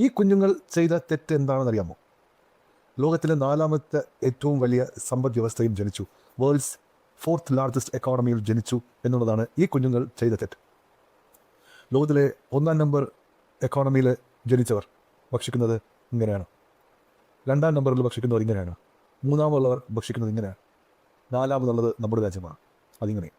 ഈ കുഞ്ഞുങ്ങൾ ചെയ്ത തെറ്റ് എന്താണെന്ന് അറിയാമോ? ലോകത്തിലെ 4ാമത്തെ ഏറ്റവും വലിയ സമ്പദ് വ്യവസ്ഥയിൽ ജനിച്ചു, വേൾഡ്സ് 4th ലാർജസ്റ്റ് എക്കോണമിയിൽ ജനിച്ചു എന്നുള്ളതാണ് ഈ കുഞ്ഞുങ്ങൾ ചെയ്ത തെറ്റ്. ലോകത്തിലെ 1ാം നമ്പർ എക്കോണമിയിൽ ജനിച്ചവർ ഭക്ഷിക്കുന്നത് ഇങ്ങനെയാണ്, 2ാം നമ്പറിൽ ഭക്ഷിക്കുന്നവർ ഇങ്ങനെയാണ്, 3ാമുള്ളവർ ഭക്ഷിക്കുന്നത് ഇങ്ങനെയാണ്, 4ാമതുള്ളത് നമ്മുടെ രാജ്യമാണ്, അതിങ്ങനെ.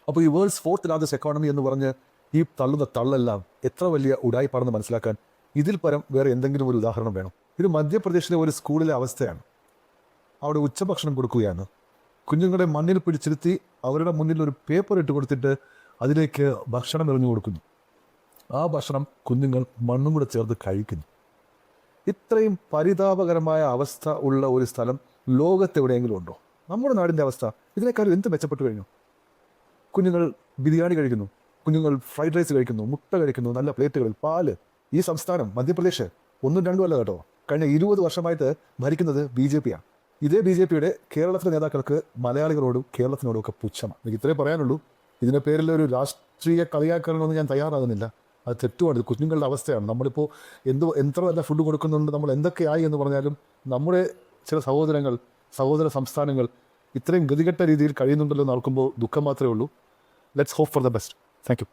അപ്പോൾ ഈ വേൾഡ്സ് 4th ലാർജസ്റ്റ് എക്കോണമി എന്ന് പറഞ്ഞ് ഈ തള്ളുന്ന തള്ളെല്ലാം എത്ര വലിയ ഉടായിപ്പാണെന്ന് മനസ്സിലാക്കാൻ ഇതിൽ പരം വേറെ എന്തെങ്കിലും ഒരു ഉദാഹരണം വേണം. ഇത് മധ്യപ്രദേശിലെ ഒരു സ്കൂളിലെ അവസ്ഥയാണ്. അവിടെ ഉച്ചഭക്ഷണം കൊടുക്കുകയാണ്. കുഞ്ഞുങ്ങളെ മണ്ണിൽ പിടിച്ചിരുത്തി അവരുടെ മുന്നിൽ ഒരു പേപ്പർ ഇട്ട് കൊടുത്തിട്ട് അതിലേക്ക് ഭക്ഷണം എറിഞ്ഞു കൊടുക്കുന്നു. ആ ഭക്ഷണം കുഞ്ഞുങ്ങൾ മണ്ണും കൂടെ ചേർത്ത് കഴിക്കുന്നു. ഇത്രയും പരിതാപകരമായ അവസ്ഥ ഉള്ള ഒരു സ്ഥലം ലോകത്തെവിടെയെങ്കിലും ഉണ്ടോ? നമ്മുടെ നാടിൻ്റെ അവസ്ഥ ഇതിനേക്കാളും എന്ത് മെച്ചപ്പെട്ടു കഴിഞ്ഞു? കുഞ്ഞുങ്ങൾ ബിരിയാണി കഴിക്കുന്നു, കുഞ്ഞുങ്ങൾ ഫ്രൈഡ് റൈസ് കഴിക്കുന്നു, മുട്ട കഴിക്കുന്നു, നല്ല പ്ലേറ്റുകളിൽ പാല്. ഈ സംസ്ഥാനം മധ്യപ്രദേശ് 1ഉം 2ഉം അല്ല കേട്ടോ, കഴിഞ്ഞ 20 വർഷമായിട്ട് ഭരിക്കുന്നത് BJP ആണ്. ഇതേ BJPയുടെ കേരളത്തിലെ നേതാക്കൾക്ക് മലയാളികളോടും കേരളത്തിനോടും ഒക്കെ പുച്ഛമാണ്. എനിക്ക് ഇത്രേ പറയാനുള്ളൂ. ഇതിൻ്റെ പേരിൽ ഒരു രാഷ്ട്രീയ കളിയാക്കണമെന്ന് ഞാൻ തയ്യാറാകുന്നില്ല. അത് തെറ്റുമാണ്. ഇത് കുഞ്ഞുങ്ങളുടെ അവസ്ഥയാണ്. നമ്മളിപ്പോൾ എത്ര നല്ല ഫുഡ് കൊടുക്കുന്നുണ്ട്, നമ്മൾ എന്തൊക്കെയായി എന്ന് പറഞ്ഞാലും നമ്മുടെ ചില സഹോദര സംസ്ഥാനങ്ങൾ ഇത്രയും ഗതികെട്ട രീതിയിൽ കഴിയുന്നുണ്ടല്ലോ എന്ന് ഓർക്കുമ്പോൾ ദുഃഖം മാത്രമേ ഉള്ളൂ. Let's hope for the best. Thank U.